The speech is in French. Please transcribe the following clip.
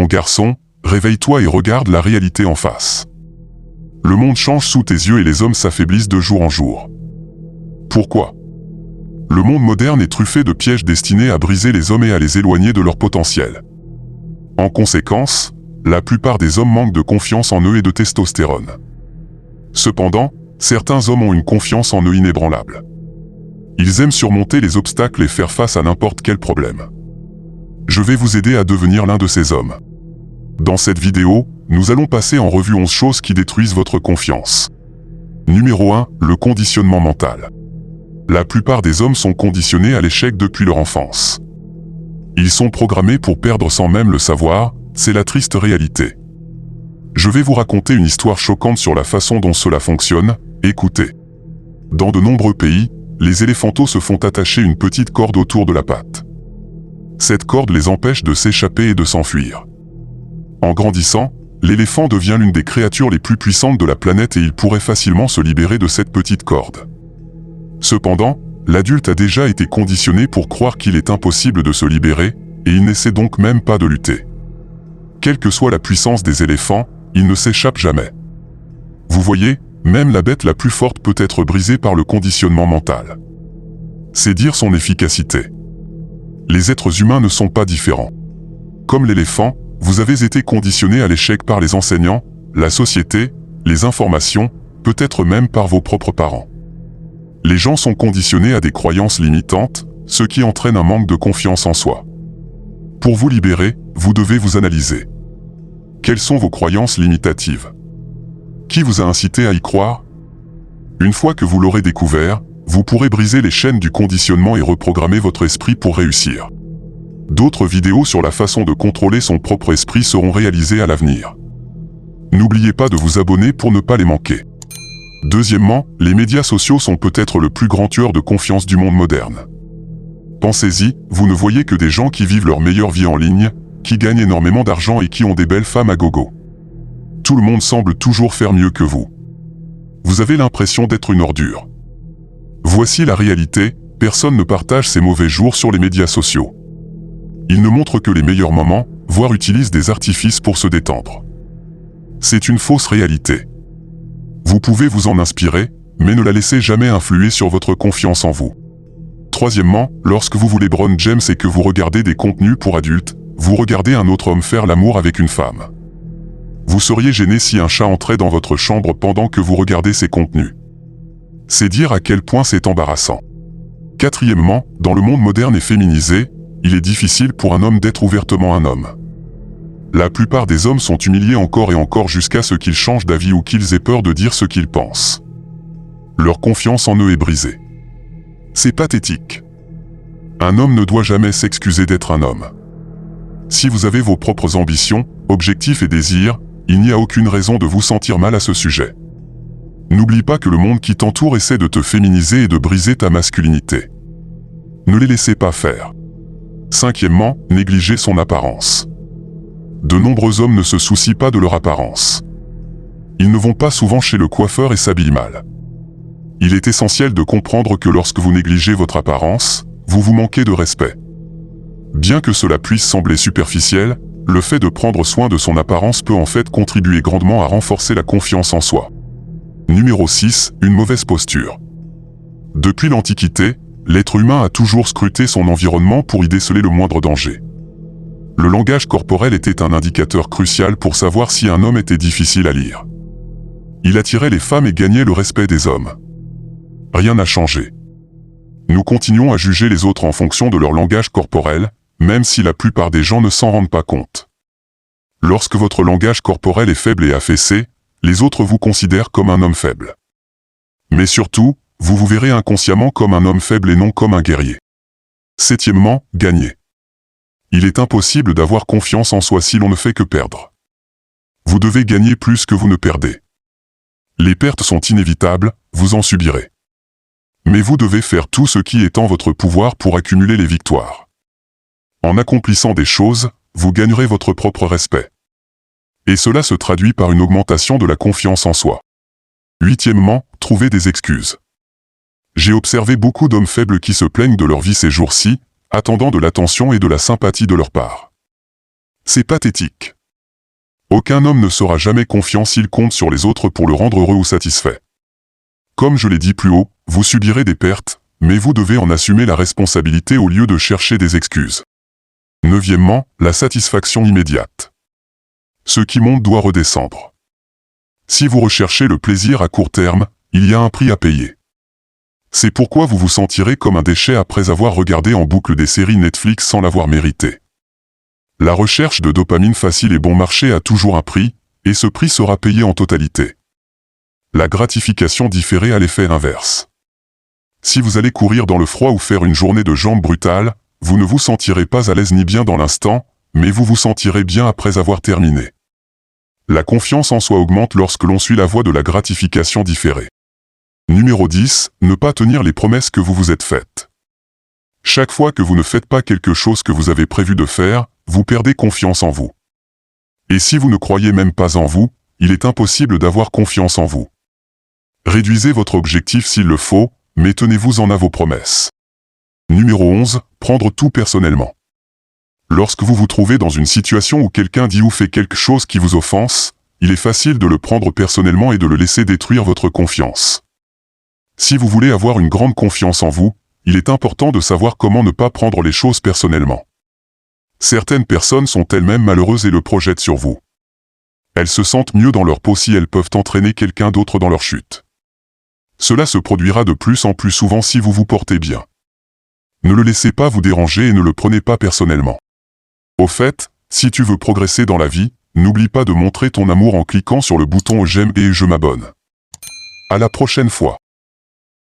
Mon garçon, réveille-toi et regarde la réalité en face. Le monde change sous tes yeux et les hommes s'affaiblissent de jour en jour. Pourquoi? Le monde moderne est truffé de pièges destinés à briser les hommes et à les éloigner de leur potentiel. En conséquence, la plupart des hommes manquent de confiance en eux et de testostérone. Cependant, certains hommes ont une confiance en eux inébranlable. Ils aiment surmonter les obstacles et faire face à n'importe quel problème. Je vais vous aider à devenir l'un de ces hommes. Dans cette vidéo, nous allons passer en revue 11 choses qui détruisent votre confiance. Numéro 1, le conditionnement mental. La plupart des hommes sont conditionnés à l'échec depuis leur enfance. Ils sont programmés pour perdre sans même le savoir, c'est la triste réalité. Je vais vous raconter une histoire choquante sur la façon dont cela fonctionne, écoutez. Dans de nombreux pays, les éléphantaux se font attacher une petite corde autour de la patte. Cette corde les empêche de s'échapper et de s'enfuir. En grandissant, l'éléphant devient l'une des créatures les plus puissantes de la planète et il pourrait facilement se libérer de cette petite corde. Cependant, l'adulte a déjà été conditionné pour croire qu'il est impossible de se libérer, et il n'essaie donc même pas de lutter. Quelle que soit la puissance des éléphants, ils ne s'échappent jamais. Vous voyez, même la bête la plus forte peut être brisée par le conditionnement mental. C'est dire son efficacité. Les êtres humains ne sont pas différents. Comme l'éléphant, vous avez été conditionné à l'échec par les enseignants, la société, les informations, peut-être même par vos propres parents. Les gens sont conditionnés à des croyances limitantes, ce qui entraîne un manque de confiance en soi. Pour vous libérer, vous devez vous analyser. Quelles sont vos croyances limitatives? Qui vous a incité à y croire? Une fois que vous l'aurez découvert, vous pourrez briser les chaînes du conditionnement et reprogrammer votre esprit pour réussir. D'autres vidéos sur la façon de contrôler son propre esprit seront réalisées à l'avenir. N'oubliez pas de vous abonner pour ne pas les manquer. Deuxièmement, les médias sociaux sont peut-être le plus grand tueur de confiance du monde moderne. Pensez-y, vous ne voyez que des gens qui vivent leur meilleure vie en ligne, qui gagnent énormément d'argent et qui ont des belles femmes à gogo. Tout le monde semble toujours faire mieux que vous. Vous avez l'impression d'être une ordure. Voici la réalité, personne ne partage ses mauvais jours sur les médias sociaux. Ils ne montrent que les meilleurs moments, voire utilisent des artifices pour se détendre. C'est une fausse réalité. Vous pouvez vous en inspirer, mais ne la laissez jamais influer sur votre confiance en vous. Troisièmement, lorsque vous voulez LeBron James et que vous regardez des contenus pour adultes, vous regardez un autre homme faire l'amour avec une femme. Vous seriez gêné si un chat entrait dans votre chambre pendant que vous regardez ces contenus. C'est dire à quel point c'est embarrassant. Quatrièmement, dans le monde moderne et féminisé, il est difficile pour un homme d'être ouvertement un homme. La plupart des hommes sont humiliés encore et encore jusqu'à ce qu'ils changent d'avis ou qu'ils aient peur de dire ce qu'ils pensent. Leur confiance en eux est brisée. C'est pathétique. Un homme ne doit jamais s'excuser d'être un homme. Si vous avez vos propres ambitions, objectifs et désirs, il n'y a aucune raison de vous sentir mal à ce sujet. N'oublie pas que le monde qui t'entoure essaie de te féminiser et de briser ta masculinité. Ne les laissez pas faire. Cinquièmement, négligez son apparence. De nombreux hommes ne se soucient pas de leur apparence. Ils ne vont pas souvent chez le coiffeur et s'habillent mal. Il est essentiel de comprendre que lorsque vous négligez votre apparence, vous vous manquez de respect. Bien que cela puisse sembler superficiel, le fait de prendre soin de son apparence peut en fait contribuer grandement à renforcer la confiance en soi. Numéro 6, une mauvaise posture. Depuis l'Antiquité, l'être humain a toujours scruté son environnement pour y déceler le moindre danger. Le langage corporel était un indicateur crucial pour savoir si un homme était difficile à lire. Il attirait les femmes et gagnait le respect des hommes. Rien n'a changé. Nous continuons à juger les autres en fonction de leur langage corporel, même si la plupart des gens ne s'en rendent pas compte. Lorsque votre langage corporel est faible et affaissé, les autres vous considèrent comme un homme faible. Mais surtout, vous vous verrez inconsciemment comme un homme faible et non comme un guerrier. Septièmement, gagner. Il est impossible d'avoir confiance en soi si l'on ne fait que perdre. Vous devez gagner plus que vous ne perdez. Les pertes sont inévitables, vous en subirez. Mais vous devez faire tout ce qui est en votre pouvoir pour accumuler les victoires. En accomplissant des choses, vous gagnerez votre propre respect. Et cela se traduit par une augmentation de la confiance en soi. Huitièmement, trouver des excuses. J'ai observé beaucoup d'hommes faibles qui se plaignent de leur vie ces jours-ci, attendant de l'attention et de la sympathie de leur part. C'est pathétique. Aucun homme ne sera jamais confiant s'il compte sur les autres pour le rendre heureux ou satisfait. Comme je l'ai dit plus haut, vous subirez des pertes, mais vous devez en assumer la responsabilité au lieu de chercher des excuses. Neuvièmement, la satisfaction immédiate. Ce qui monte doit redescendre. Si vous recherchez le plaisir à court terme, il y a un prix à payer. C'est pourquoi vous vous sentirez comme un déchet après avoir regardé en boucle des séries Netflix sans l'avoir mérité. La recherche de dopamine facile et bon marché a toujours un prix, et ce prix sera payé en totalité. La gratification différée a l'effet inverse. Si vous allez courir dans le froid ou faire une journée de jambes brutale, vous ne vous sentirez pas à l'aise ni bien dans l'instant, mais vous vous sentirez bien après avoir terminé. La confiance en soi augmente lorsque l'on suit la voie de la gratification différée. Numéro 10. Ne pas tenir les promesses que vous vous êtes faites. Chaque fois que vous ne faites pas quelque chose que vous avez prévu de faire, vous perdez confiance en vous. Et si vous ne croyez même pas en vous, il est impossible d'avoir confiance en vous. Réduisez votre objectif s'il le faut, mais tenez-vous-en à vos promesses. Numéro 11. Prendre tout personnellement. Lorsque vous vous trouvez dans une situation où quelqu'un dit ou fait quelque chose qui vous offense, il est facile de le prendre personnellement et de le laisser détruire votre confiance. Si vous voulez avoir une grande confiance en vous, il est important de savoir comment ne pas prendre les choses personnellement. Certaines personnes sont elles-mêmes malheureuses et le projettent sur vous. Elles se sentent mieux dans leur peau si elles peuvent entraîner quelqu'un d'autre dans leur chute. Cela se produira de plus en plus souvent si vous vous portez bien. Ne le laissez pas vous déranger et ne le prenez pas personnellement. Au fait, si tu veux progresser dans la vie, n'oublie pas de montrer ton amour en cliquant sur le bouton j'aime et je m'abonne. À la prochaine fois.